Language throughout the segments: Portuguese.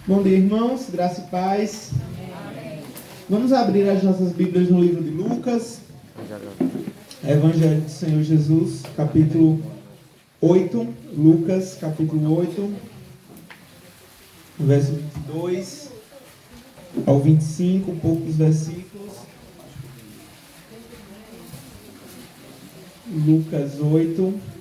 Bom dia, irmãos, graça e paz. Vamos abrir as nossas Bíblias no livro de Lucas, Evangelho do Senhor Jesus, capítulo 8. Lucas, capítulo 8, verso 22 ao 25, poucos versículos. Lucas 8.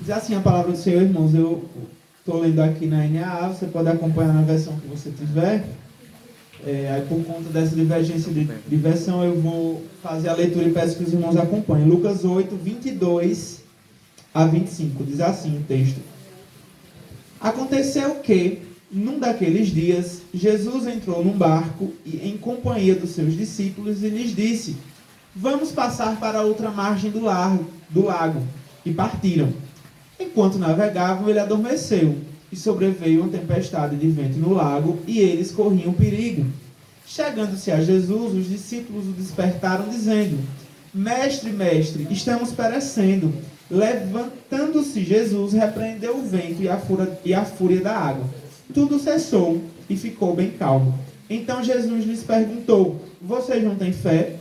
Diz assim a palavra do Senhor, irmãos. Eu estou lendo aqui na NAA, você pode acompanhar na versão que você tiver. Aí por conta dessa divergência de versão, eu vou fazer a leitura e peço que os irmãos acompanhem. Lucas 8, 22 a 25, diz assim o texto. Aconteceu que, num daqueles dias, Jesus entrou num barco e, em companhia dos seus discípulos, e lhes disse: vamos passar para a outra margem do lago. E partiram. Enquanto navegavam, ele adormeceu, e sobreveio uma tempestade de vento no lago, e eles corriam perigo. Chegando-se a Jesus, os discípulos o despertaram, dizendo: Mestre, mestre, estamos perecendo. Levantando-se Jesus, repreendeu o vento e a fúria da água. Tudo cessou, e ficou bem calmo. Então Jesus lhes perguntou: vocês não têm fé?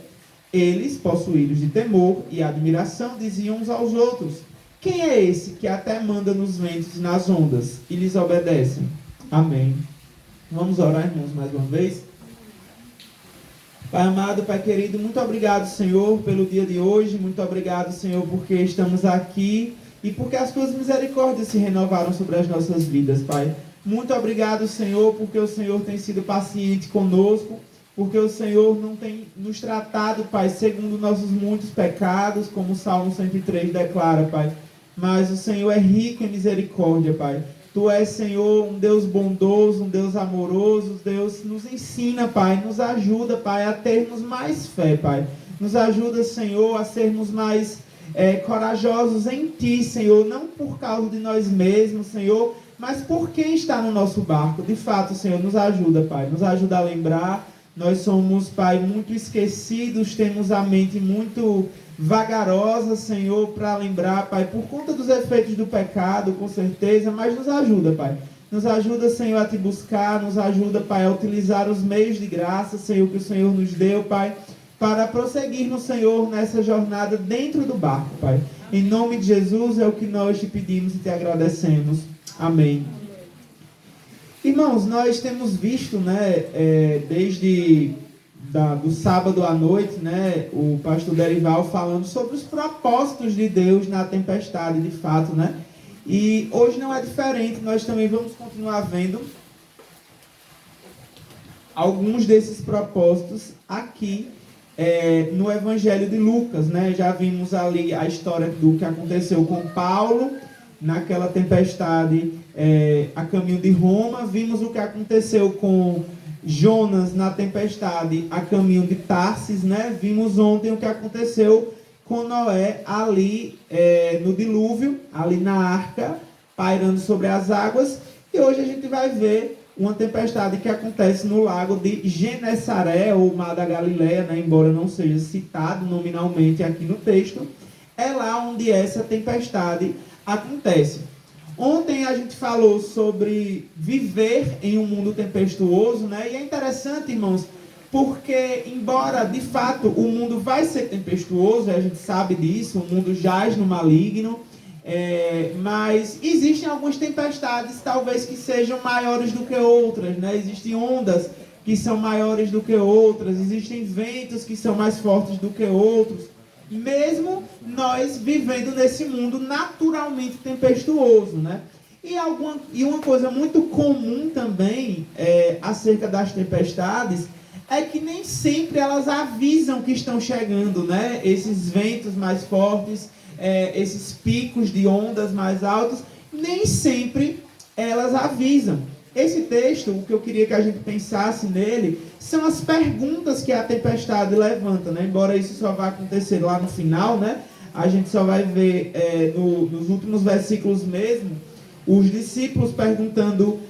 Eles, possuídos de temor e admiração, diziam uns aos outros: quem é esse que até manda nos ventos e nas ondas, e lhes obedecem? Amém. Vamos orar, irmãos, mais uma vez. Pai amado, Pai querido, muito obrigado, Senhor, pelo dia de hoje. Muito obrigado, Senhor, porque estamos aqui e porque as tuas misericórdias se renovaram sobre as nossas vidas, Pai. Muito obrigado, Senhor, porque o Senhor tem sido paciente conosco, porque o Senhor não tem nos tratado, Pai, segundo nossos muitos pecados, como o Salmo 103 declara, Pai. Mas o Senhor é rico em misericórdia, Pai. Tu és, Senhor, um Deus bondoso, um Deus amoroso. Deus nos ensina, Pai, nos ajuda, Pai, a termos mais fé, Pai. Nos ajuda, Senhor, a sermos mais corajosos em Ti, Senhor. Não por causa de nós mesmos, Senhor, mas por quem está no nosso barco. De fato, Senhor, nos ajuda, Pai. Nos ajuda a lembrar. Nós somos, Pai, muito esquecidos, temos a mente muito vagarosa, Senhor, para lembrar, Pai, por conta dos efeitos do pecado, com certeza, mas nos ajuda, Pai. Nos ajuda, Senhor, a Te buscar, nos ajuda, Pai, a utilizar os meios de graça, Senhor, que o Senhor nos deu, Pai, para prosseguir no Senhor nessa jornada dentro do barco, Pai. Em nome de Jesus é o que nós Te pedimos e Te agradecemos. Amém. Irmãos, nós temos visto, né, desde do sábado à noite, né, o pastor Derival falando sobre os propósitos de Deus na tempestade, de fato, né? E hoje não é diferente, nós também vamos continuar vendo alguns desses propósitos aqui no Evangelho de Lucas, né? Já vimos ali a história do que aconteceu com Paulo naquela tempestade a caminho de Roma. Vimos o que aconteceu com Jonas na tempestade a caminho de Tarsis, né? Vimos ontem o que aconteceu com Noé ali no dilúvio, ali na arca, pairando sobre as águas. E hoje a gente vai ver uma tempestade que acontece no lago de Genesaré, ou Mar da Galileia, né? Embora não seja citado nominalmente aqui no texto. É lá onde essa tempestade acontece. Ontem a gente falou sobre viver em um mundo tempestuoso, né? E é interessante, irmãos, porque embora de fato o mundo vai ser tempestuoso, a gente sabe disso, o mundo jaz no maligno, mas existem algumas tempestades talvez que sejam maiores do que outras, né? Existem ondas que são maiores do que outras, existem ventos que são mais fortes do que outros. Mesmo nós vivendo nesse mundo naturalmente tempestuoso, né? E uma coisa muito comum também acerca das tempestades é que nem sempre elas avisam que estão chegando, né? Esses ventos mais fortes, esses picos de ondas mais altos, nem sempre elas avisam. Esse texto, o que eu queria que a gente pensasse nele, são as perguntas que a tempestade levanta, né? Embora isso só vá acontecer lá no final, né? A gente só vai ver nos últimos versículos mesmo, os discípulos perguntando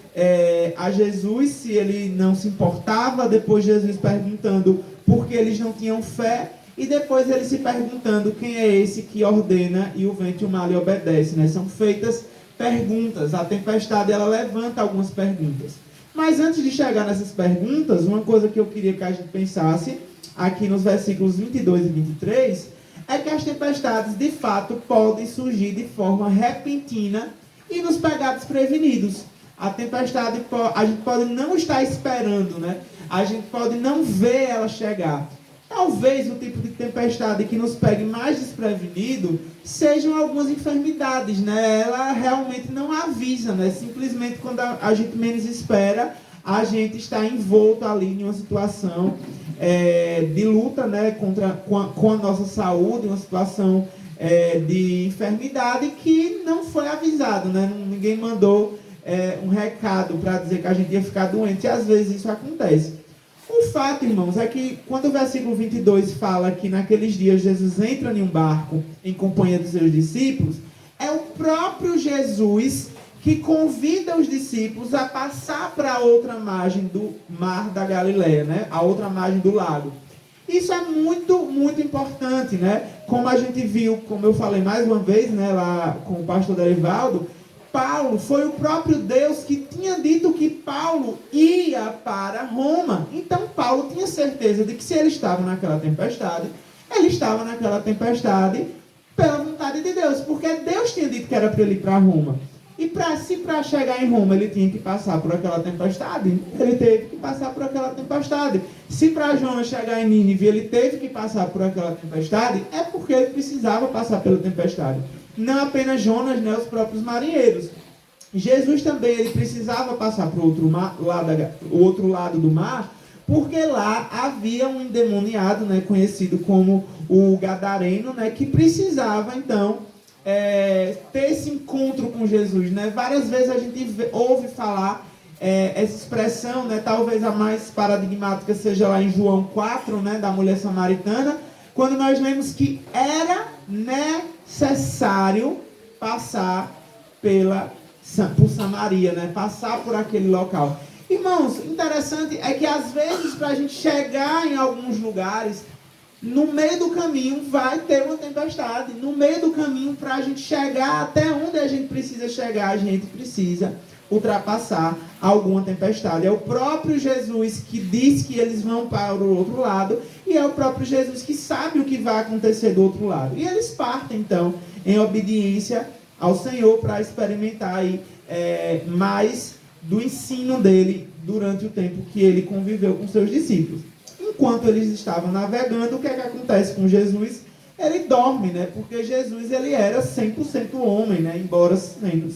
a Jesus se ele não se importava, depois Jesus perguntando por que eles não tinham fé, e depois ele se perguntando quem é esse que ordena e o vento e o mar lhe obedecem, né? São feitas perguntas, a tempestade ela levanta algumas perguntas. Mas antes de chegar nessas perguntas, uma coisa que eu queria que a gente pensasse aqui nos versículos 22 e 23 é que as tempestades de fato podem surgir de forma repentina e nos pegar desprevenidos. A tempestade a gente pode não estar esperando, né? A gente pode não ver ela chegar. Talvez o tipo de tempestade que nos pegue mais desprevenido sejam algumas enfermidades, né? Ela realmente não avisa, né? Simplesmente quando a gente menos espera, a gente está envolto ali em uma situação de luta, né? Com a nossa saúde, uma situação de enfermidade que não foi avisado, né? Ninguém mandou um recado para dizer que a gente ia ficar doente, e às vezes isso acontece. O fato, irmãos, é que quando o versículo 22 fala que naqueles dias Jesus entra em um barco em companhia dos seus discípulos, é o próprio Jesus que convida os discípulos a passar para a outra margem do mar da Galileia, né? A outra margem do lago. Isso é muito, muito importante, né? Como a gente viu, como eu falei mais uma vez, né, lá com o pastor Derivaldo, Paulo, foi o próprio Deus que tinha dito que Paulo ia para Roma. Então Paulo tinha certeza de que se ele estava naquela tempestade, ele estava naquela tempestade pela vontade de Deus, porque Deus tinha dito que era para ele ir para Roma. E para chegar em Roma ele tinha que passar por aquela tempestade, ele teve que passar por aquela tempestade. Se para Jonas chegar em Nínive ele teve que passar por aquela tempestade, é porque ele precisava passar pela tempestade. Não apenas Jonas, né, os próprios marinheiros. Jesus também ele precisava passar para o outro lado do mar, porque lá havia um endemoniado, né, conhecido como o Gadareno, né, que precisava então ter esse encontro com Jesus, né? Várias vezes a gente ouve falar essa expressão, né, talvez a mais paradigmática seja lá em João 4, né, da mulher samaritana, quando nós lemos que era necessário passar por Samaria, né? Passar por aquele local. Irmãos, interessante é que às vezes para a gente chegar em alguns lugares, no meio do caminho vai ter uma tempestade. No meio do caminho, para a gente chegar até onde a gente precisa chegar, a gente precisa ultrapassar alguma tempestade. É o próprio Jesus que diz que eles vão para o outro lado, e é o próprio Jesus que sabe o que vai acontecer do outro lado. E eles partem, então, em obediência ao Senhor para experimentar aí, mais do ensino dele durante o tempo que ele conviveu com seus discípulos. Enquanto eles estavam navegando, o que é que acontece com Jesus? Ele dorme, né? Porque Jesus ele era 100% homem, né? Embora sendo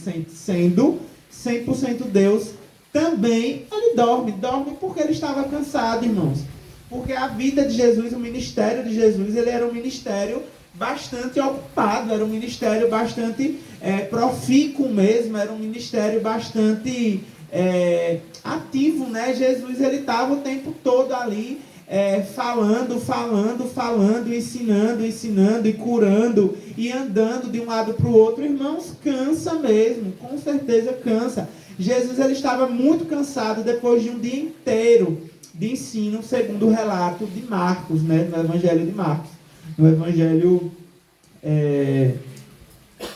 100% Deus, também ele dorme porque ele estava cansado, irmãos. Porque a vida de Jesus, o ministério de Jesus, ele era um ministério bastante ocupado, era um ministério bastante profícuo mesmo, era um ministério bastante ativo, né? Jesus ele estava o tempo todo ali falando, ensinando e curando e andando de um lado para o outro. Irmãos, cansa mesmo, com certeza cansa. Jesus ele estava muito cansado depois de um dia inteiro de ensino, segundo o relato de Marcos, né, no Evangelho de Marcos, no Evangelho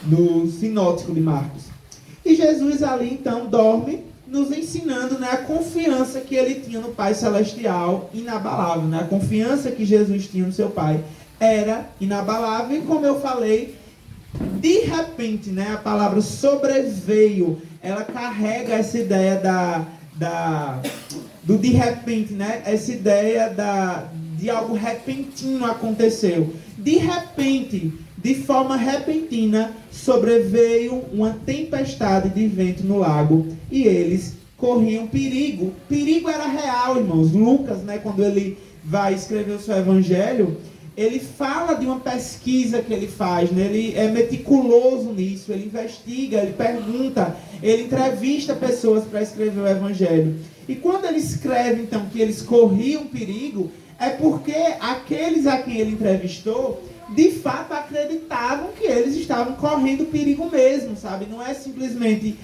do Sinótico de Marcos. E Jesus ali então dorme, nos ensinando, né, a confiança que ele tinha no Pai Celestial, inabalável, né? A confiança que Jesus tinha no seu Pai era inabalável. E como eu falei, de repente, né, a palavra sobreveio, ela carrega essa ideia do de repente, né? Essa ideia de algo repentino aconteceu. De repente, de forma repentina, sobreveio uma tempestade de vento no lago e eles corriam perigo. Perigo era real, irmãos. Lucas, né, quando ele vai escrever o seu evangelho, ele fala de uma pesquisa que ele faz, né? Ele é meticuloso nisso, ele investiga, ele pergunta, ele entrevista pessoas para escrever o Evangelho. E quando ele escreve, então, que eles corriam perigo, é porque aqueles a quem ele entrevistou, de fato, acreditavam que eles estavam correndo perigo mesmo, sabe? Não é simplesmente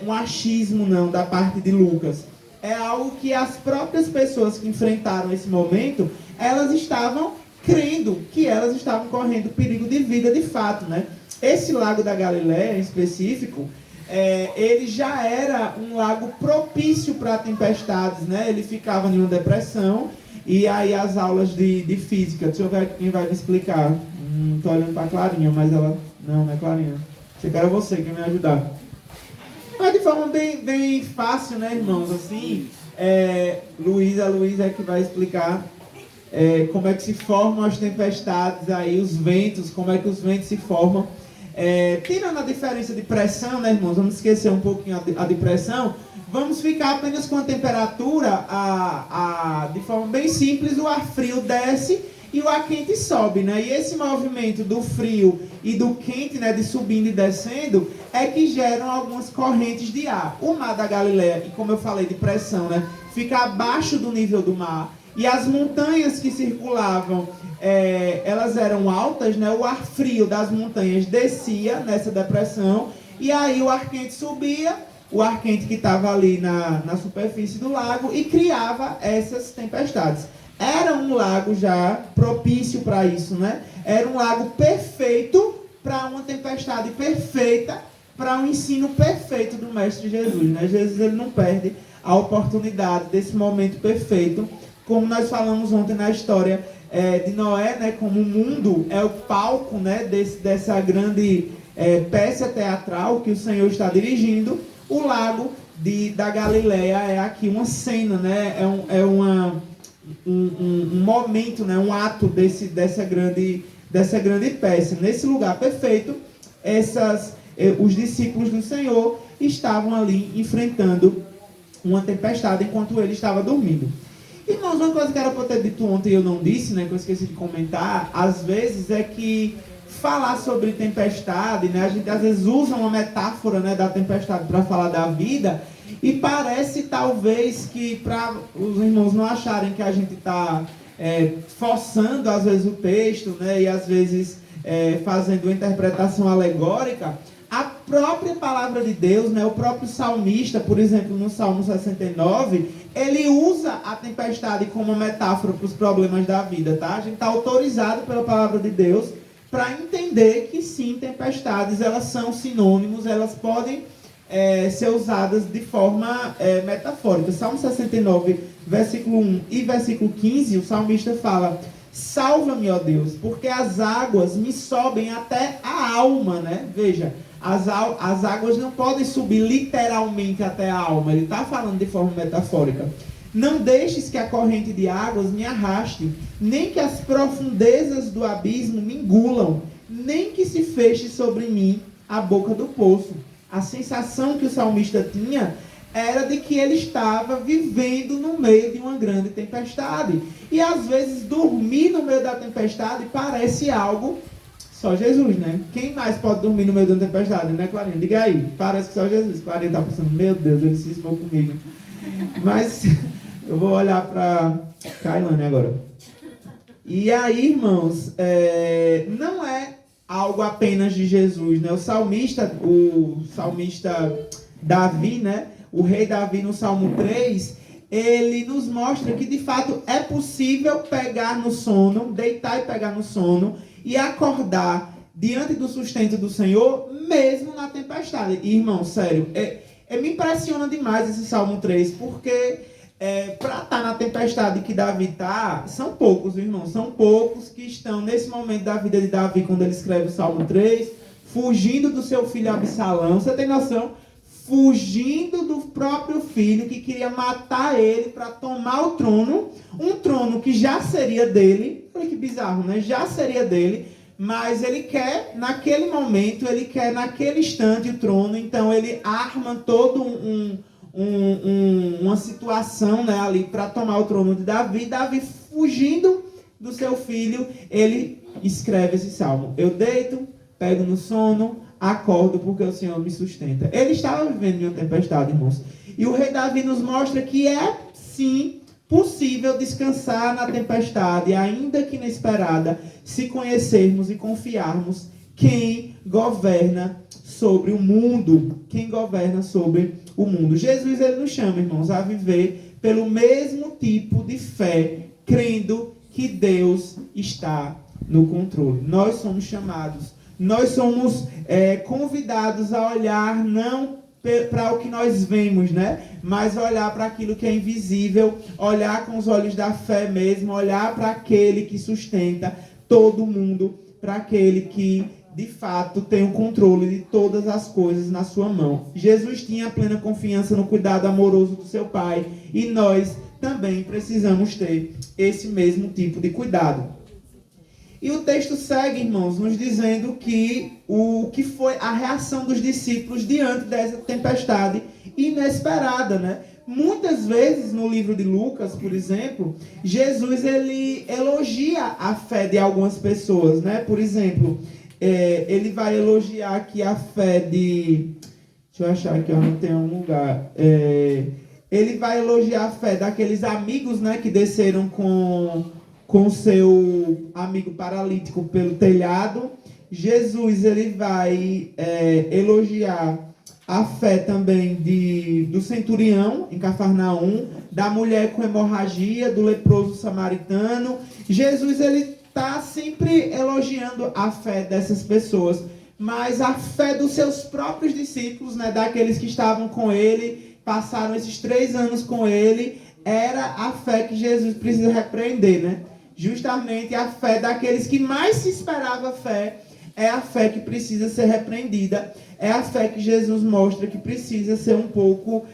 um achismo, não, da parte de Lucas. É algo que as próprias pessoas que enfrentaram esse momento, elas estavam crendo que elas estavam correndo perigo de vida de fato, né? Esse lago da Galileia, em específico, ele já era um lago propício para tempestades, né? Ele ficava em uma depressão, e aí as aulas de física, deixa eu ver quem vai me explicar. Estou olhando para a Clarinha, mas ela... Não é Clarinha. Achei que era você que ia me ajudar. Mas de forma bem fácil, né, irmãos? Assim, Luísa é que vai explicar como é que se formam as tempestades aí, os ventos, como é que os ventos se formam. Tirando a diferença de pressão, né, irmãos? Vamos esquecer um pouquinho a de pressão. Vamos ficar apenas com a temperatura, de forma bem simples, o ar frio desce e o ar quente sobe, né? E esse movimento do frio e do quente, né, de subindo e descendo, é que geram algumas correntes de ar. O mar da Galileia, e como eu falei de pressão, né, fica abaixo do nível do mar. E as montanhas que circulavam, elas eram altas, né? O ar frio das montanhas descia nessa depressão, e aí o ar quente subia, o ar quente que estava ali na superfície do lago, e criava essas tempestades. Era um lago já propício para isso, né? Era um lago perfeito para uma tempestade perfeita, para um ensino perfeito do Mestre Jesus, né? Jesus, ele não perde a oportunidade desse momento perfeito, como nós falamos ontem na história de Noé, né? Como o mundo é o palco, né? Dessa grande peça teatral que o Senhor está dirigindo. O lago da Galileia é aqui uma cena, né? Um momento, né? Um ato dessa grande peça. Nesse lugar perfeito, os discípulos do Senhor estavam ali enfrentando uma tempestade enquanto ele estava dormindo. Irmãos, uma coisa que era para eu ter dito ontem e eu não disse, né, que eu esqueci de comentar, às vezes é que falar sobre tempestade, né, a gente às vezes usa uma metáfora, né, da tempestade para falar da vida, e parece talvez que para os irmãos não acharem que a gente está forçando às vezes o texto, né, e às vezes fazendo uma interpretação alegórica, a própria palavra de Deus, né, o próprio salmista, por exemplo, no Salmo 69, ele usa a tempestade como metáfora para os problemas da vida, tá? A gente está autorizado pela palavra de Deus para entender que sim, tempestades, elas são sinônimos, elas podem ser usadas de forma metafórica. Salmo 69, versículo 1 e versículo 15, o salmista fala: salva-me, ó Deus, porque as águas me sobem até a alma, né? Veja, as águas não podem subir literalmente até a alma. Ele está falando de forma metafórica. Não deixes que a corrente de águas me arraste, nem que as profundezas do abismo me engulam, nem que se feche sobre mim a boca do poço. A sensação que o salmista tinha era de que ele estava vivendo no meio de uma grande tempestade. E às vezes dormir no meio da tempestade parece algo... Só Jesus, né? Quem mais pode dormir no meio de uma tempestade, né, Clarinha? Diga aí. Parece que só Jesus. Clarinha está pensando, meu Deus, ele se cismou comigo. Mas eu vou olhar para Kailane agora. E aí, irmãos, não é algo apenas de Jesus, né? O salmista Davi, né? O rei Davi, no Salmo 3, ele nos mostra que, de fato, é possível pegar no sono, deitar e pegar no sono, e acordar diante do sustento do Senhor, mesmo na tempestade. E, irmão, sério, me impressiona demais esse Salmo 3, porque para estar na tempestade que Davi está, são poucos, irmãos, são poucos que estão nesse momento da vida de Davi, quando ele escreve o Salmo 3, fugindo do seu filho Absalão. Você tem noção? Fugindo do próprio filho que queria matar ele para tomar o trono, um trono que já seria dele. Olha que bizarro, né? Já seria dele, mas ele quer, naquele momento, ele quer naquele instante o trono, então ele arma todo uma situação, né, ali para tomar o trono de Davi. Davi fugindo do seu filho, ele escreve esse salmo. Eu deito, pego no sono, acordo porque o Senhor me sustenta. Ele estava vivendo em uma tempestade, irmãos. E o rei Davi nos mostra que é, sim, possível descansar na tempestade, ainda que inesperada, se conhecermos e confiarmos quem governa sobre o mundo. Quem governa sobre o mundo. Jesus, ele nos chama, irmãos, a viver pelo mesmo tipo de fé, crendo que Deus está no controle. Nós somos chamados, nós somos convidados a olhar não para o que nós vemos, né? Mas olhar para aquilo que é invisível, olhar com os olhos da fé mesmo, olhar para aquele que sustenta todo mundo, para aquele que de fato tem o controle de todas as coisas na sua mão. Jesus tinha plena confiança no cuidado amoroso do seu Pai, e nós também precisamos ter esse mesmo tipo de cuidado. E o texto segue, irmãos, nos dizendo que o que foi a reação dos discípulos diante dessa tempestade inesperada, né? Muitas vezes no livro de Lucas, por exemplo, Jesus ele elogia a fé de algumas pessoas, né? Por exemplo, ele vai elogiar aqui a fé de... Deixa eu achar que eu não tenho um lugar. Ele vai elogiar a fé daqueles amigos, né, que desceram com seu amigo paralítico pelo telhado. Jesus ele vai elogiar a fé também do centurião em Cafarnaum, da mulher com hemorragia, do leproso samaritano. Jesus ele está sempre elogiando a fé dessas pessoas, mas a fé dos seus próprios discípulos, né, daqueles que estavam com ele, passaram esses 3 anos com ele, era a fé que Jesus precisa repreender, né? Justamente a fé daqueles que mais se esperava fé, é a fé que precisa ser repreendida, é a fé que Jesus mostra que precisa ser um pouco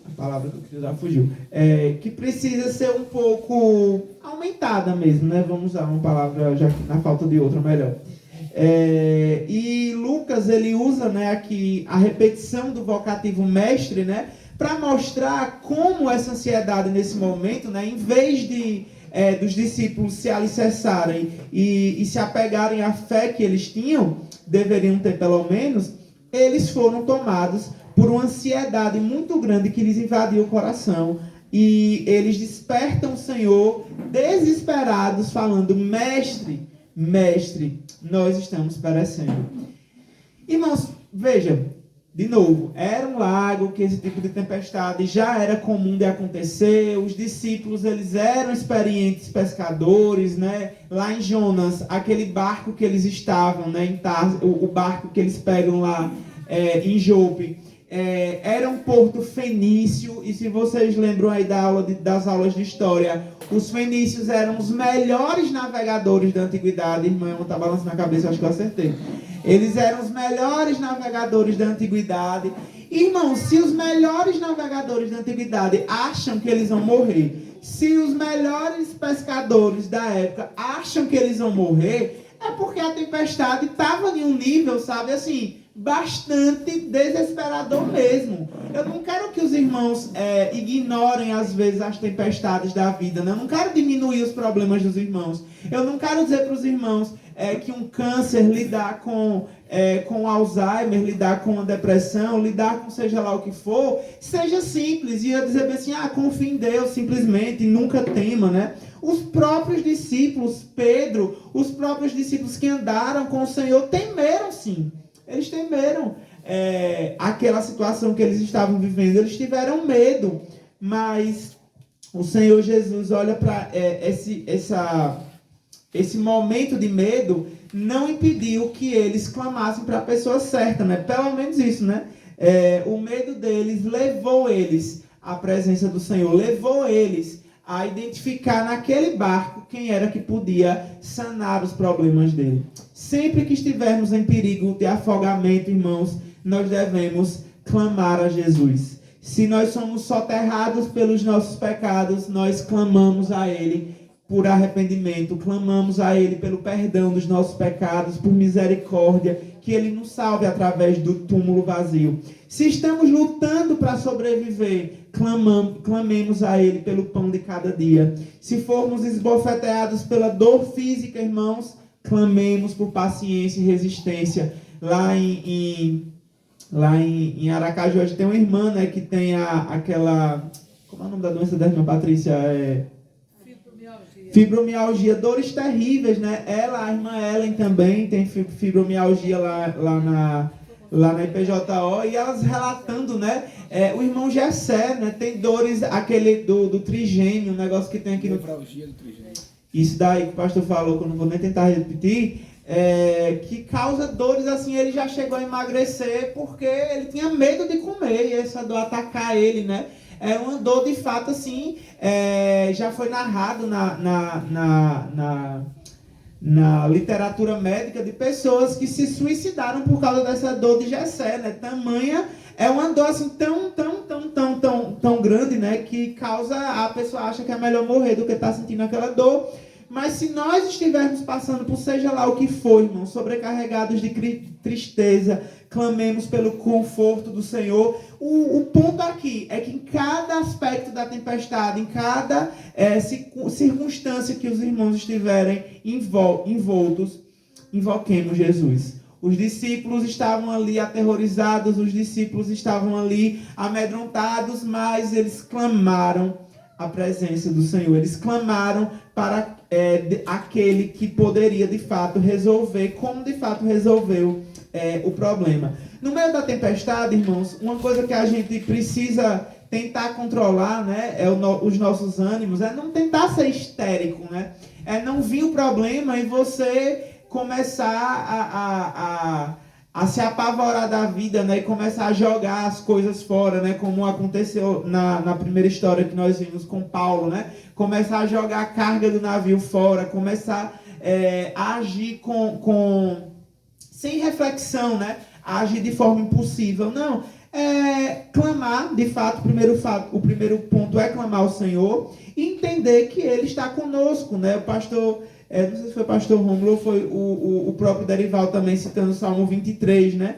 a palavra que eu queria usar fugiu, que precisa ser um pouco aumentada mesmo, né? Vamos usar uma palavra já que na falta de outra melhor. E Lucas ele usa, né, aqui a repetição do vocativo mestre, né, para mostrar como essa ansiedade nesse momento, né, em vez dos discípulos se alicerçarem e se apegarem à fé que eles tinham, deveriam ter pelo menos, eles foram tomados por uma ansiedade muito grande que lhes invadiu o coração. E eles despertam o Senhor desesperados, falando: Mestre, Mestre, nós estamos perecendo. Irmãos, veja, de novo, era um lago que esse tipo de tempestade já era comum de acontecer. Os discípulos, eles eram experientes pescadores, né? Lá em Jonas, aquele barco que eles estavam, né, em Tarso, o barco que eles pegam lá em Jope, era um porto fenício, e se vocês lembram aí das aulas de história, os fenícios eram os melhores navegadores da antiguidade. Irmã, está balançando a cabeça, acho que eu acertei. Eles eram os melhores navegadores da antiguidade. Irmãos, se os melhores navegadores da antiguidade acham que eles vão morrer, se os melhores pescadores da época acham que eles vão morrer, é porque a tempestade estava em um nível, sabe, assim, bastante desesperador mesmo. Eu não quero que os irmãos ignorem às vezes as tempestades da vida, né? Eu não quero diminuir os problemas dos irmãos. Eu não quero dizer para os irmãos que um câncer, lidar com Alzheimer, lidar com uma depressão, lidar com seja lá o que for, seja simples. E eu dizer bem assim, confie em Deus simplesmente, nunca tema, né? Os próprios discípulos, Pedro, os próprios discípulos que andaram com o Senhor temeram sim. Eles temeram aquela situação que eles estavam vivendo. Eles tiveram medo. Mas o Senhor Jesus olha para esse momento de medo, não impediu que eles clamassem para a pessoa certa, né? Pelo menos isso, né? O medo deles levou eles à presença do Senhor. Levou eles a identificar naquele barco quem era que podia sanar os problemas dele. Sempre que estivermos em perigo de afogamento, irmãos, nós devemos clamar a Jesus. Se nós somos soterrados pelos nossos pecados, nós clamamos a Ele por arrependimento, clamamos a Ele pelo perdão dos nossos pecados, por misericórdia, que Ele nos salve através do túmulo vazio. Se estamos lutando para sobreviver, clamemos a Ele pelo pão de cada dia. Se formos esbofeteados pela dor física, irmãos, clamemos por paciência e resistência. Lá em Aracaju, hoje tem uma irmã, né, que tem aquela... Como é o nome da doença da irmã Patrícia? Fibromialgia, dores terríveis, né? A irmã Ellen também tem fibromialgia lá na IPJO, e elas relatando, né? O irmão Gessé, né? Tem dores, aquele do trigêmeo, um negócio que tem aqui no... Nefralgia do trigêmeo. Isso daí que o pastor falou, que eu não vou nem tentar repetir, que causa dores, assim, ele já chegou a emagrecer porque ele tinha medo de comer, e essa dor atacar ele, né? É uma dor, de fato, assim, já foi narrado na literatura médica de pessoas que se suicidaram por causa dessa dor de Gessé, né? Tamanha, é uma dor, assim, tão grande, né? Que causa, a pessoa acha que é melhor morrer do que estar sentindo aquela dor. Mas se nós estivermos passando por seja lá o que for, irmão, sobrecarregados de tristeza, clamemos pelo conforto do Senhor. O ponto aqui é que em cada aspecto da tempestade, em cada circunstância que os irmãos estiverem envoltos, invoquemos Jesus. Os discípulos estavam ali aterrorizados, os discípulos estavam ali amedrontados, mas eles clamaram a presença do Senhor. Eles clamaram para aquele que poderia, de fato, resolver, como de fato resolveu o problema. No meio da tempestade, irmãos, uma coisa que a gente precisa tentar controlar, né, os nossos ânimos, é não tentar ser histérico, né? É não vir o problema e você começar a se apavorar da vida, né, e começar a jogar as coisas fora, né, como aconteceu na primeira história que nós vimos com Paulo, né, começar a jogar a carga do navio fora, começar a agir sem reflexão, né, a agir de forma impulsiva. Não, clamar, de fato, o primeiro ponto é clamar ao Senhor e entender que Ele está conosco, né, o pastor... não sei se foi o pastor Rômulo ou foi o próprio Derival também citando o Salmo 23, né?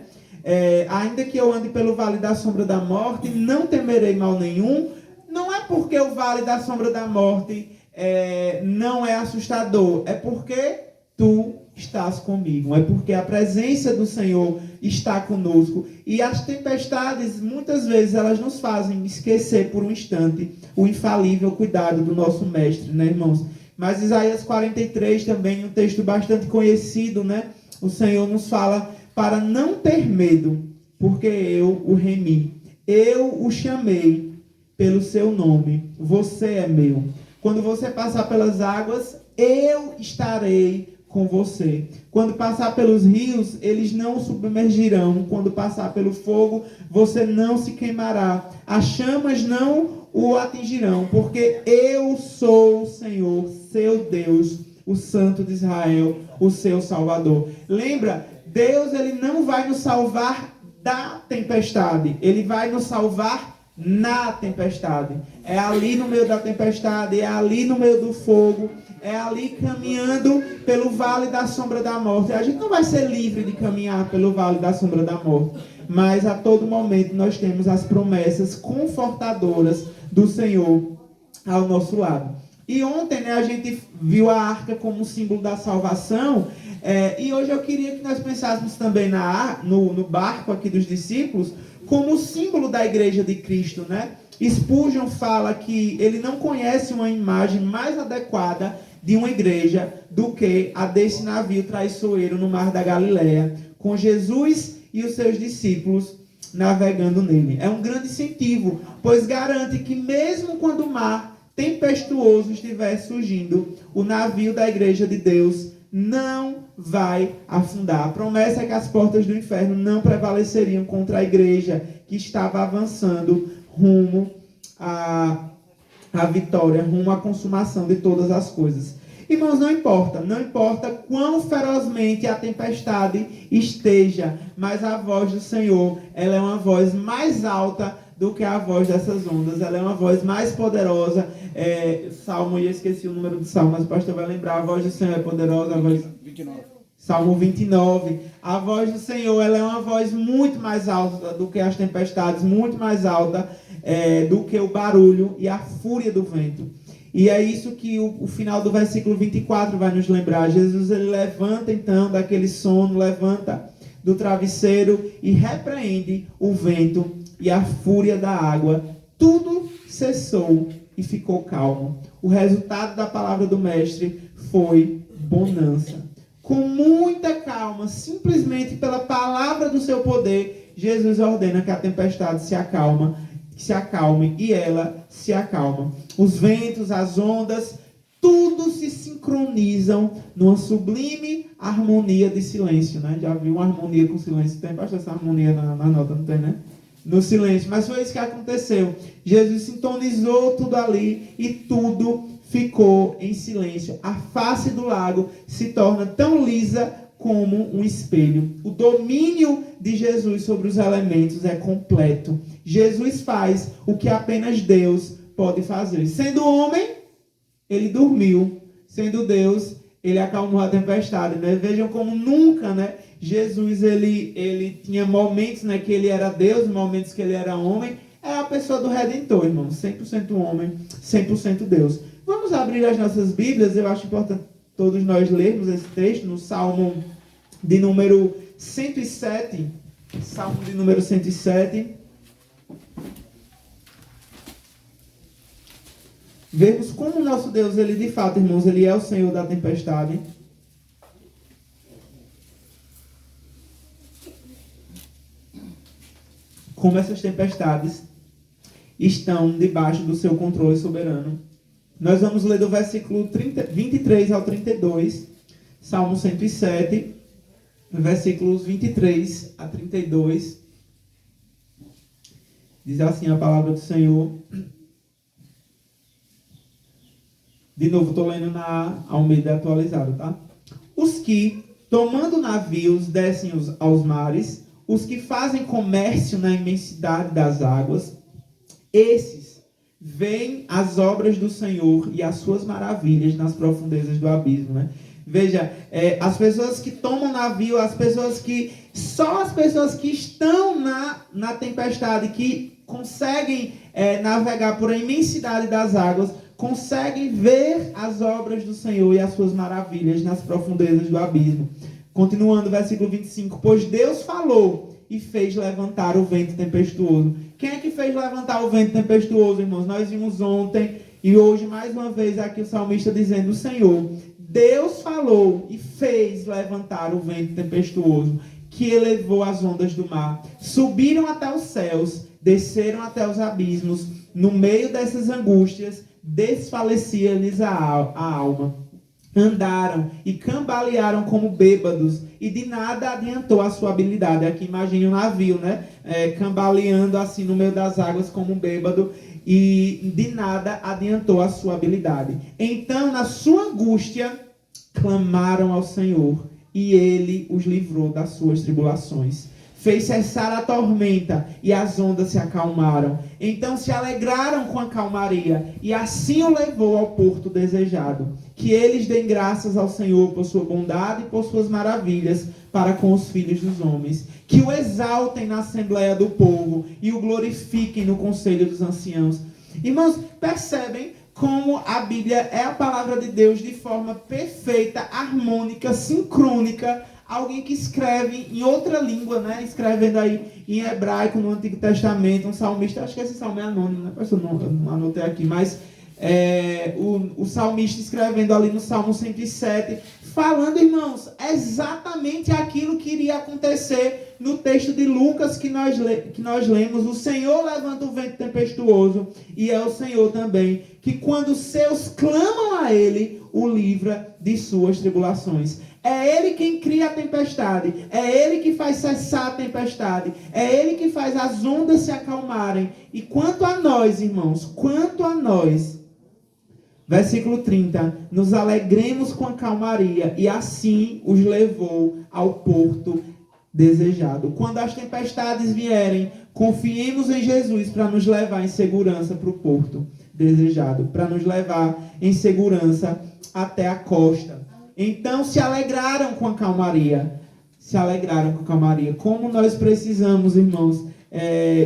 Ainda que eu ande pelo vale da sombra da morte, não temerei mal nenhum. Não é porque o vale da sombra da morte não é assustador, é porque tu estás comigo, é porque a presença do Senhor está conosco. E as tempestades, muitas vezes, elas nos fazem esquecer por um instante o infalível cuidado do nosso mestre, né, irmãos? Mas Isaías 43 também, um texto bastante conhecido, né? O Senhor nos fala para não ter medo, porque eu o remi. Eu o chamei pelo seu nome. Você é meu. Quando você passar pelas águas, eu estarei com você. Quando passar pelos rios, eles não o submergirão. Quando passar pelo fogo, você não se queimará. As chamas não o atingirão, porque eu sou o Senhor, seu Deus, o Santo de Israel, o seu Salvador. Lembra, Deus, ele não vai nos salvar da tempestade, ele vai nos salvar na tempestade. É ali no meio da tempestade, é ali no meio do fogo, é ali caminhando pelo vale da sombra da morte. A gente não vai ser livre de caminhar pelo vale da sombra da morte, mas a todo momento nós temos as promessas confortadoras do Senhor ao nosso lado. E ontem, né, a gente viu a arca como um símbolo da salvação, e hoje eu queria que nós pensássemos também no barco aqui dos discípulos como símbolo da igreja de Cristo, né? Spurgeon fala que ele não conhece uma imagem mais adequada de uma igreja do que a desse navio traiçoeiro no mar da Galileia, com Jesus e os seus discípulos navegando nele. É um grande incentivo, pois garante que mesmo quando o mar tempestuoso estiver surgindo, o navio da igreja de Deus não vai afundar. A promessa é que as portas do inferno não prevaleceriam contra a igreja que estava avançando rumo à vitória, rumo à consumação de todas as coisas. Irmãos, não importa quão ferozmente a tempestade esteja, mas a voz do Senhor, ela é uma voz mais alta do que a voz dessas ondas, ela é uma voz mais poderosa. Salmo, eu esqueci o número do Salmo, mas o pastor vai lembrar, a voz do Senhor é poderosa, a voz... 29. Salmo 29, a voz do Senhor, ela é uma voz muito mais alta do que as tempestades, muito mais alta. do que o barulho e a fúria do vento. E é isso que o final do versículo 24 vai nos lembrar. Jesus, ele levanta então daquele sono, levanta do travesseiro e repreende o vento e a fúria da água. Tudo cessou e ficou calmo. O resultado da palavra do mestre foi bonança. Com muita calma, simplesmente pela palavra do seu poder, Jesus ordena que a tempestade se acalme e ela se acalma. Os ventos, as ondas, tudo se sincronizam numa sublime harmonia de silêncio, né? Já viu uma harmonia com silêncio? Tem bastante essa harmonia na nota, não tem, né? No silêncio. Mas foi isso que aconteceu. Jesus sintonizou tudo ali e tudo ficou em silêncio. A face do lago se torna tão lisa como um espelho. O domínio de Jesus sobre os elementos é completo. Jesus faz o que apenas Deus pode fazer. Sendo homem, ele dormiu. Sendo Deus, ele acalmou a tempestade, né? Vejam como nunca, né? Jesus, ele tinha momentos, né, que ele era Deus, momentos que ele era homem. É a pessoa do Redentor, irmão. 100% homem, 100% Deus. Vamos abrir as nossas Bíblias. Eu acho importante todos nós lermos esse texto no Salmo de número 107. Salmo de número 107. Vemos como o nosso Deus, ele de fato, irmãos, ele é o Senhor da tempestade. Como essas tempestades estão debaixo do seu controle soberano. Nós vamos ler do versículo 23 ao 32, Salmo 107, versículos 23 a 32. Diz assim a palavra do Senhor. De novo, estou lendo na Almeida atualizada, tá? Os que, tomando navios, descem aos mares, os que fazem comércio na imensidade das águas, esses veem as obras do Senhor e as suas maravilhas nas profundezas do abismo, né? Veja, as pessoas que tomam navio, só as pessoas que estão na tempestade, que conseguem navegar por a imensidade das águas, conseguem ver as obras do Senhor e as suas maravilhas nas profundezas do abismo. Continuando, versículo 25. Pois Deus falou e fez levantar o vento tempestuoso. Quem é que fez levantar o vento tempestuoso, irmãos? Nós vimos ontem e hoje, mais uma vez, aqui o salmista dizendo: o Senhor, Deus falou e fez levantar o vento tempestuoso, que elevou as ondas do mar. Subiram até os céus, desceram até os abismos. No meio dessas angústias, desfalecia-lhes a alma. Andaram e cambalearam como bêbados, e de nada adiantou a sua habilidade. Aqui imagine um navio, né? Cambaleando assim no meio das águas como um bêbado, e de nada adiantou a sua habilidade. Então, na sua angústia, clamaram ao Senhor, e Ele os livrou das suas tribulações. Fez cessar a tormenta, e as ondas se acalmaram. Então se alegraram com a calmaria, e assim o levou ao porto desejado. Que eles deem graças ao Senhor por sua bondade e por suas maravilhas para com os filhos dos homens. Que o exaltem na assembleia do povo, e o glorifiquem no conselho dos anciãos. Irmãos, percebem como a Bíblia é a palavra de Deus de forma perfeita, harmônica, sincrônica. Alguém que escreve em outra língua, né? Escrevendo aí em hebraico no Antigo Testamento, um salmista, acho que esse salmo é anônimo, né? Eu não anotei aqui, mas o salmista escrevendo ali no Salmo 107, falando, irmãos, exatamente aquilo que iria acontecer no texto de Lucas que nós lemos. O Senhor levanta o vento tempestuoso, e é o Senhor também que, quando os seus clamam a Ele, o livra de suas tribulações. É Ele quem cria a tempestade. É Ele que faz cessar a tempestade. É Ele que faz as ondas se acalmarem. E quanto a nós, irmãos, quanto a nós, versículo 30, nos alegremos com a calmaria, e assim os levou ao porto desejado. Quando as tempestades vierem, confiemos em Jesus para nos levar em segurança para o porto desejado, para nos levar em segurança até a costa. Então se alegraram com a calmaria. Se alegraram com a calmaria. Como nós precisamos, irmãos,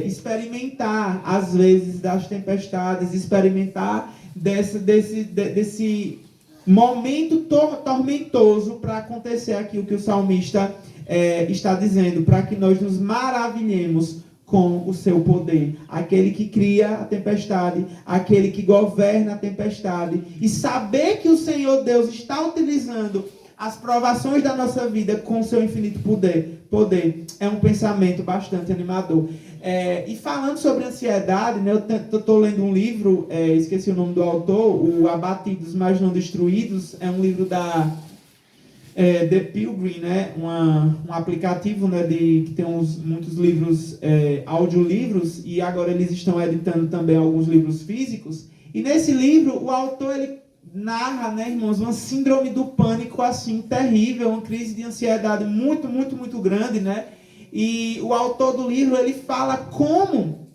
experimentar, às vezes, das tempestades, experimentar desse momento tormentoso para acontecer aquilo que o salmista está dizendo, para que nós nos maravilhemos com o seu poder. Aquele que cria a tempestade, aquele que governa a tempestade, e saber que o Senhor Deus está utilizando as provações da nossa vida com seu infinito poder é um pensamento bastante animador. E falando sobre ansiedade, né, eu estou lendo um livro, esqueci o nome do autor, o Abatidos, Mas Não Destruídos, é um livro da The Pilgrim, né, um aplicativo, né, que tem muitos livros, audiolivros, e agora eles estão editando também alguns livros físicos. E nesse livro, o autor ele narra, né, irmãos, uma síndrome do pânico assim terrível, uma crise de ansiedade muito, muito, muito grande, né? E o autor do livro, ele fala como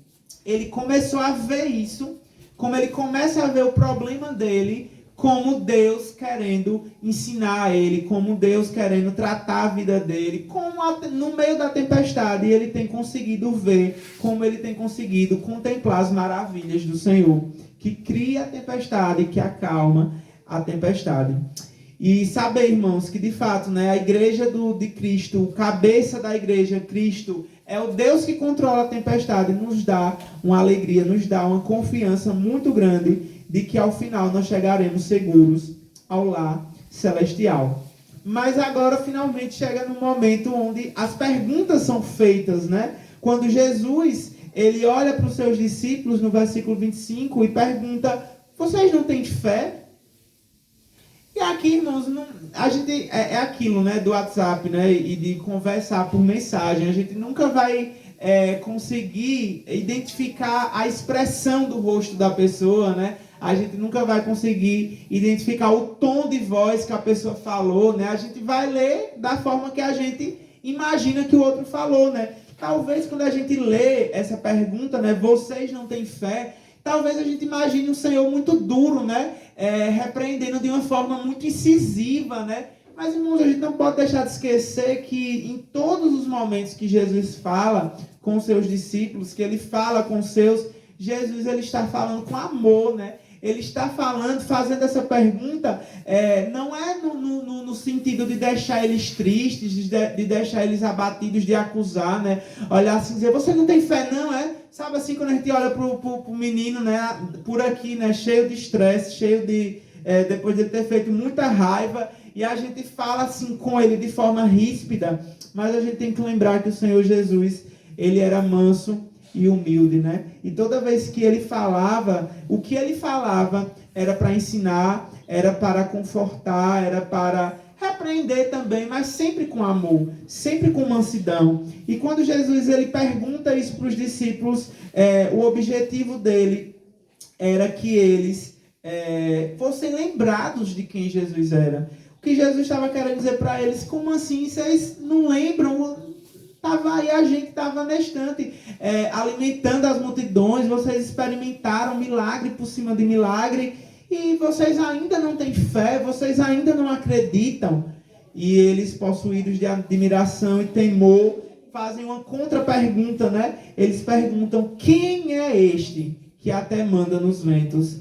ele começou a ver isso, como ele começa a ver o problema dele, como Deus querendo ensinar a ele, como Deus querendo tratar a vida dele, como no meio da tempestade ele tem conseguido ver, como ele tem conseguido contemplar as maravilhas do Senhor, que cria a tempestade, que acalma a tempestade. E saber, irmãos, que de fato, né, a igreja de Cristo, o cabeça da igreja, Cristo, é o Deus que controla a tempestade, nos dá uma alegria, nos dá uma confiança muito grande de que ao final nós chegaremos seguros ao lar celestial. Mas agora finalmente chega no momento onde as perguntas são feitas, né? Quando Jesus ele olha para os seus discípulos no versículo 25 e pergunta: vocês não têm fé? E aqui, irmãos, a gente é aquilo, né, do WhatsApp, né, e de conversar por mensagem. A gente nunca vai conseguir identificar a expressão do rosto da pessoa, né? A gente nunca vai conseguir identificar o tom de voz que a pessoa falou, né? A gente vai ler da forma que a gente imagina que o outro falou, né? Talvez quando a gente lê essa pergunta, né, vocês não têm fé, talvez a gente imagine um Senhor muito duro, né? Repreendendo de uma forma muito incisiva, né? Mas, irmãos, a gente não pode deixar de esquecer que em todos os momentos que Jesus fala com os seus discípulos, que ele fala com os seus, Jesus ele está falando com amor, né? Ele está falando, fazendo essa pergunta, não é no sentido de deixar eles tristes, de deixar eles abatidos, de acusar, né? Olhar assim e dizer, você não tem fé não, é? Sabe assim, quando a gente olha pro menino, né? Por aqui, né? Cheio de estresse, cheio de... depois de ele ter feito muita raiva, e a gente fala assim com ele de forma ríspida, mas a gente tem que lembrar que o Senhor Jesus, ele era manso e humilde, né? E toda vez que ele falava, o que ele falava era para ensinar, era para confortar, era para repreender também, mas sempre com amor, sempre com mansidão. E quando Jesus ele pergunta isso para os discípulos, o objetivo dele era que eles fossem lembrados de quem Jesus era. O que Jesus estava querendo dizer para eles, como assim, vocês não lembram? Estava aí, a gente estava na estante, alimentando as multidões, vocês experimentaram milagre por cima de milagre, e vocês ainda não têm fé, vocês ainda não acreditam. E eles, possuídos de admiração e temor, fazem uma contra-pergunta, né? Eles perguntam, quem é este que até manda nos ventos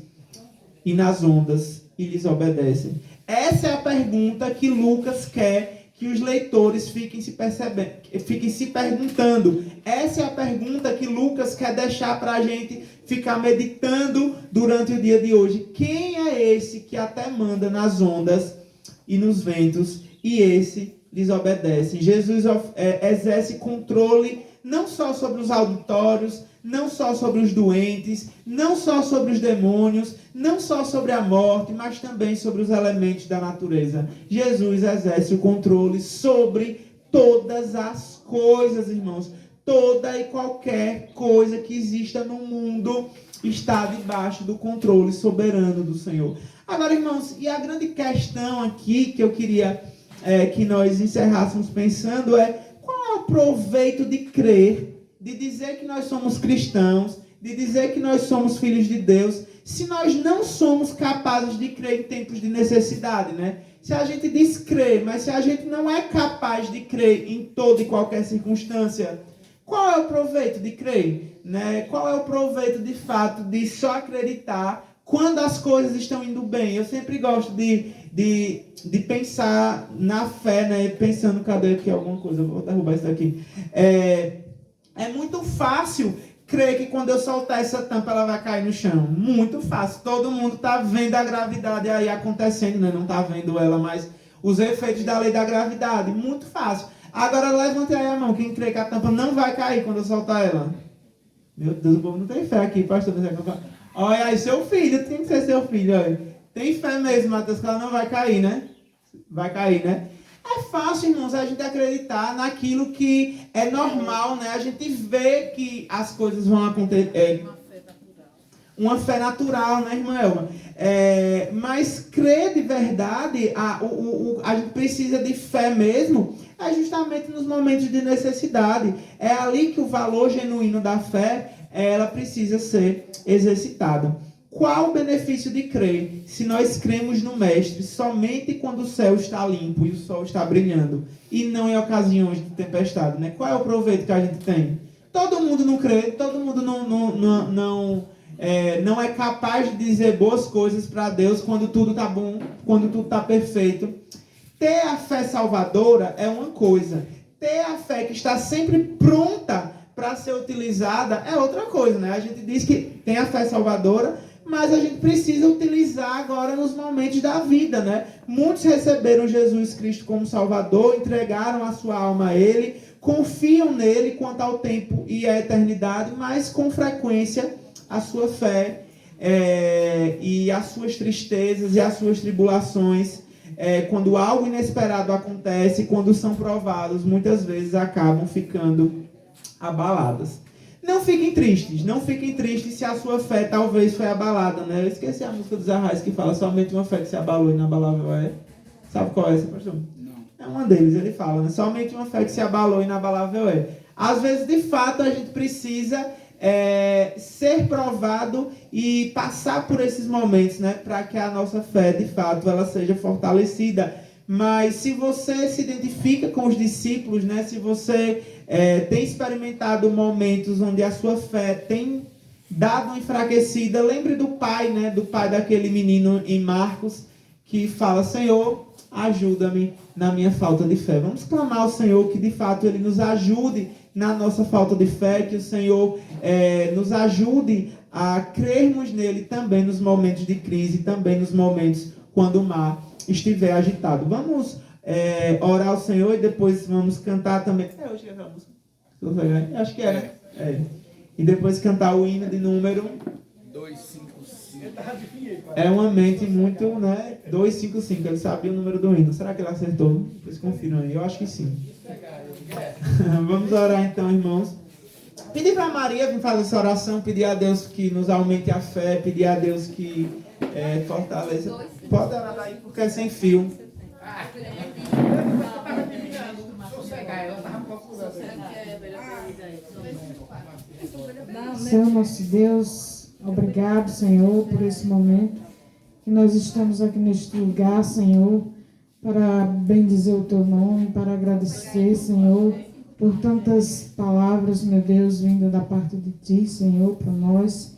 e nas ondas e lhes obedece? Essa é a pergunta que Lucas quer que os leitores fiquem se perguntando. Essa é a pergunta que Lucas quer deixar para a gente ficar meditando durante o dia de hoje. Quem é esse que até manda nas ondas e nos ventos e esse lhes obedece? Jesus exerce controle não só sobre os auditórios, não só sobre os doentes, não só sobre os demônios, não só sobre a morte, mas também sobre os elementos da natureza. Jesus exerce o controle sobre todas as coisas, irmãos. Toda e qualquer coisa que exista no mundo está debaixo do controle soberano do Senhor. Agora, irmãos, e a grande questão aqui que eu queria que nós encerrássemos pensando qual é o proveito de crer, de dizer que nós somos cristãos, de dizer que nós somos filhos de Deus, se nós não somos capazes de crer em tempos de necessidade, né? Se a gente diz crer, mas se a gente não é capaz de crer em toda e qualquer circunstância, Qual é o proveito de crer? Né? Qual é o proveito, de fato, de só acreditar quando as coisas estão indo bem? Eu sempre gosto de pensar na fé, né? Pensando, cadê aqui alguma coisa? Eu vou derrubar isso daqui. É muito fácil crer que quando eu soltar essa tampa ela vai cair no chão. Muito fácil. Todo mundo está vendo a gravidade aí acontecendo, né? Não está vendo ela, mas os efeitos da lei da gravidade. Muito fácil. Agora levante aí a mão. Quem crê que a tampa não vai cair quando eu soltar ela? Meu Deus, o povo não tem fé aqui, pastor. Olha aí, seu filho. Tem que ser seu filho. Olha. Tem fé mesmo, Matheus, que ela não vai cair, né? Vai cair, né? É fácil, irmãos, a gente acreditar naquilo que é normal, né? A gente vê que as coisas vão acontecer. Uma fé natural, né, irmã Elma? Mas crer de verdade, a gente precisa de fé mesmo, é justamente nos momentos de necessidade. É ali que o valor genuíno da fé, ela precisa ser exercitada. Qual o benefício de crer se nós cremos no Mestre somente quando o céu está limpo e o sol está brilhando e não em ocasiões de tempestade, né? Qual é o proveito que a gente tem? Todo mundo não crê, todo mundo não é capaz de dizer boas coisas para Deus quando tudo está bom, quando tudo está perfeito. Ter a fé salvadora é uma coisa. Ter a fé que está sempre pronta para ser utilizada é outra coisa, né? A gente diz que tem a fé salvadora, mas a gente precisa utilizar agora nos momentos da vida, né? Muitos receberam Jesus Cristo como Salvador, entregaram a sua alma a Ele, confiam nele quanto ao tempo e à eternidade, mas com frequência a sua fé e as suas tristezas e as suas tribulações, quando algo inesperado acontece, quando são provados, muitas vezes acabam ficando abaladas. Não fiquem tristes se a sua fé talvez foi abalada, né? Eu esqueci a música dos Arrais que fala somente uma fé que se abalou e inabalável é. Sabe qual é essa, pastor? Não. É uma deles, ele fala, né? Somente uma fé que se abalou e inabalável é. Às vezes, de fato, a gente precisa ser provado e passar por esses momentos, né? Para que a nossa fé, de fato, ela seja fortalecida. Mas se você se identifica com os discípulos, né? Se você tem experimentado momentos onde a sua fé tem dado uma enfraquecida, lembre do pai, né? Do pai daquele menino em Marcos, que fala: Senhor, ajuda-me na minha falta de fé. Vamos clamar ao Senhor que de fato Ele nos ajude na nossa falta de fé, que o Senhor nos ajude a crermos nele também nos momentos de crise, também nos momentos quando o mar estiver agitado. Vamos orar ao Senhor e depois vamos cantar também. Hoje é essa música? Acho que é, né? E depois cantar o hino de número 255. É uma mente muito, né? 255. Ele sabia o número do hino. Será que ele acertou? Depois confiram aí. Eu acho que sim. Vamos orar então, irmãos. Pedir para Maria vir fazer essa oração, pedir a Deus que nos aumente a fé, pedir a Deus que fortaleça. Pode orar daí porque é sem fio. Senhor nosso Deus, obrigado, Senhor, por esse momento que nós estamos aqui neste lugar, Senhor, para bendizer o Teu nome, para agradecer, Senhor, por tantas palavras, meu Deus, vindo da parte de Ti, Senhor, para nós.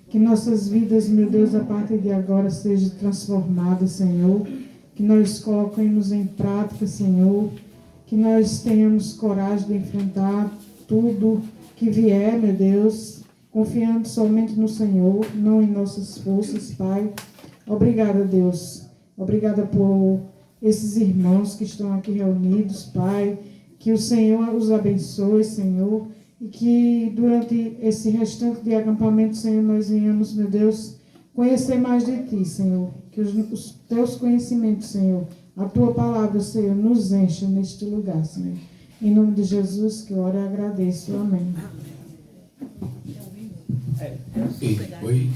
Que nossas vidas, meu Deus, a partir de agora sejam transformadas, Senhor. Que nós coloquemos em prática, Senhor. Que nós tenhamos coragem de enfrentar tudo que vier, meu Deus, confiando somente no Senhor, não em nossas forças, Pai. Obrigada, Deus. Obrigada por esses irmãos que estão aqui reunidos, Pai. Que o Senhor os abençoe, Senhor. E que durante esse restante de acampamento, Senhor, nós venhamos, meu Deus, conhecer mais de Ti, Senhor. Que os Teus conhecimentos, Senhor, a Tua palavra, Senhor, nos encha neste lugar, Senhor. Em nome de Jesus, que eu oro e agradeço. Amém. Oi.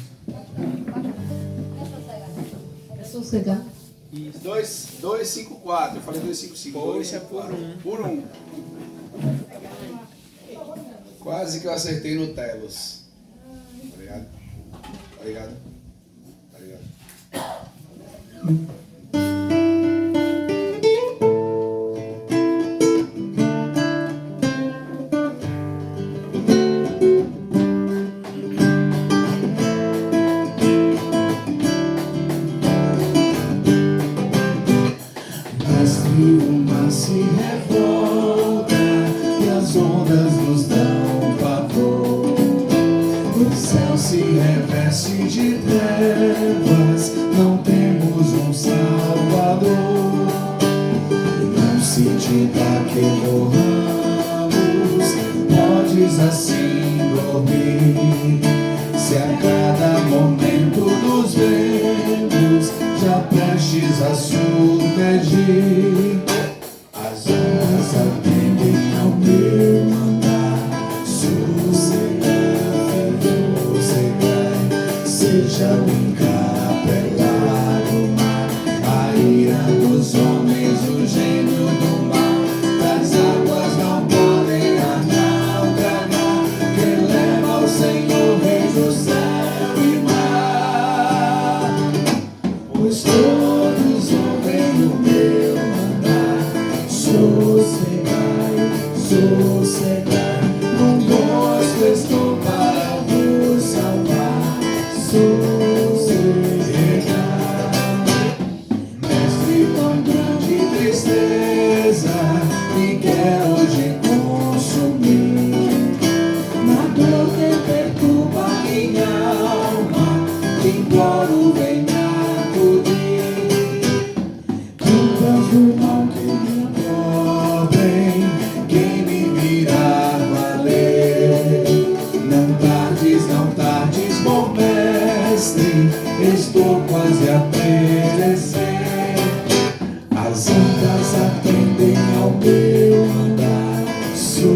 É sossegar. 254, eu falei 255. Poxa, por um. Quase que eu acertei no Telos. Obrigado. Aguenta que morramos, podes assim dormir. Se a cada momento nos vemos, já prestes a submergir. As ondas atendem ao meu mandar. Sossegai, seja o encapelar do mar, a ira dos homens, o gênio do mal. Das águas não podem naufragar. Quem leva ao Senhor, Rei do céu e mar. Pois todos ouvem o meu mandar. Sossegai, sossegai, convosco estou para vos salvar. Sossegai, mestre, tão grande tristeza me quer hoje consumir. Na dor que perturba minha alma, te imploro, venha acudir. Tantas do mal que me cobrem, quem me virar valer. Não tardes, bom mestre, estou quase a perecer. As ondas atendem ao meu andar. Sossegai,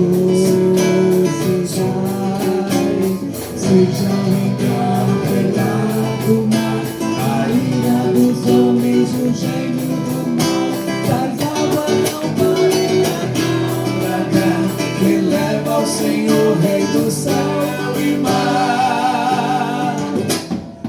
seja o encapelar do mar, a ira dos homens, o gênio do mal. Das águas não podem naufragar. Quem leva ao Senhor, Rei do céu e mar.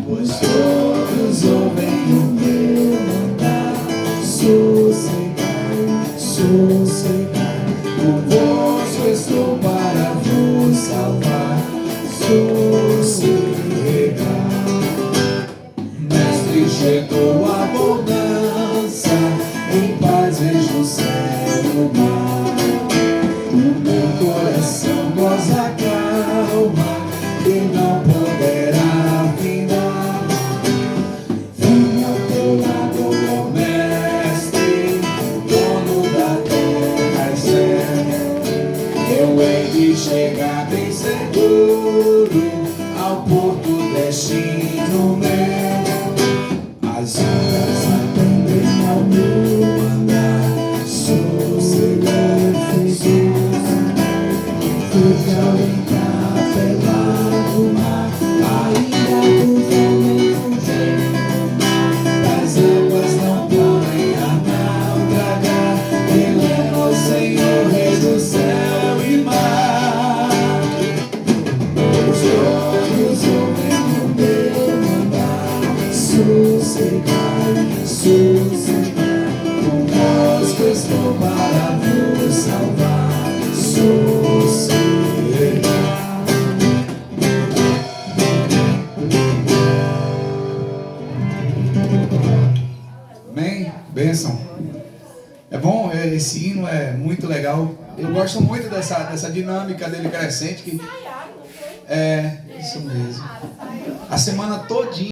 Pois todos ouvem o meu mandar. Sossegai, sossegai, convosco estou para vos salvar. Sossegai, mestre, chegou a bonança, em paz vejo o céu e o mar. O meu coração goza calma, e não poderá findar. Venha ao teu lado, ó mestre, dono da terra e céu. Eu hei de chegar bem seguro ao porto destino meu. As ondas atendem ao meu andar. Sossegai, seja o encapelar do mar, a ira dos homens, o gênio do mal. Das águas não podem naufragar. Quem leva ao Senhor, Rei do céu e mar. Pois todos ouvem o meu mandar. Sossegai, sossegai, convosco estou para vos salvar. Sossegai. Amém? Bênção. É bom, esse hino é muito legal. Eu gosto muito dessa dinâmica dele crescente. Que é isso mesmo. A semana todinha.